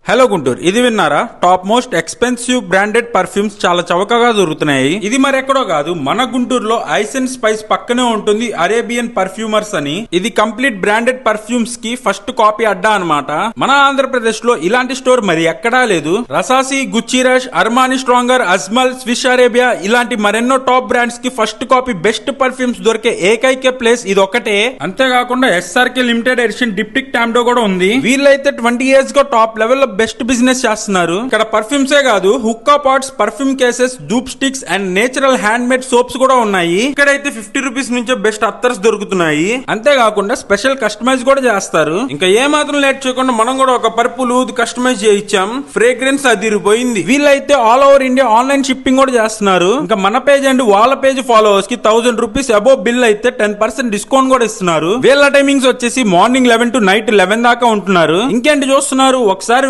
Hello Guntur, ఇది విన్నారా? Top most expensive branded perfumes చాలా చవకగా దొరుకుతున్నాయి. ఇది మరెక్కడో కాదు, మన గుంటూరులో ఐస్ అండ్ స్పైస్ పక్కనే ఉంటుంది అరేబియన్ పర్ఫ్యూమర్స్ అని. ఇది కంప్లీట్ బ్రాండెడ్ పర్ఫ్యూమ్స్ కి ఫస్ట్ కాపీ అడ్డా అన్నమాట. మన ఆంధ్రప్రదేశ్ లో ఇలాంటి స్టోర్ మరి ఎక్కడా లేదు. Rasasi, Gucci Rush, Armani Stronger, Ajmal, Swiss Arabia ఇలాంటి మరెన్నో టాప్ బ్రాండ్స్ కి ఫస్ట్ కాపీ బెస్ట్ పర్ఫ్యూమ్స్ దొరికే ఏకైక ప్లేస్ ఇది ఒకటే. అంతేకాకుండా SRK limited edition Diptyque Tamdao కూడా ఉంది. వీళ్ళైతే 20 years గా టాప్ లెవెల్ లో బెస్ట్ బిజినెస్ చేస్తున్నారు. ఇక్కడ పర్ఫ్యూమ్సే కాదు, hookah pots, perfume cases, dhoop sticks and natural handmade soaps కూడా ఉన్నాయి. ఇక్కడైతే 50 రూపీస్ నుంచే బెస్ట్ అత్తర్స్ దొరుకుతున్నాయి. అంతేకాకుండా స్పెషల్ కస్టమైజ్ కూడా చేస్తారు. ఇంకా ఏ మాత్రం లేట్ చేయకుండా మనం కూడా ఒక పర్పుల్ కస్టమైజ్ చేయించాం. ఫ్రేగ్రెన్స్ అదిరిపోయింది. వీళ్ళైతే all over India online shipping కూడా చేస్తున్నారు. ఇంకా మన పేజ్ అండ్ వాళ్ళ పేజ్ ఫాలోవర్స్ కి 1000 రూపీస్ అబోవ్ బిల్ అయితే 10% డిస్కౌంట్ కూడా ఇస్తున్నారు. వీళ్ళ టైమింగ్స్ వచ్చేసి మార్నింగ్ 11 to నైట్ 11 దాకా ఉంటున్నారు. ఇంకేంటి చూస్తున్నారు, ఒకసారి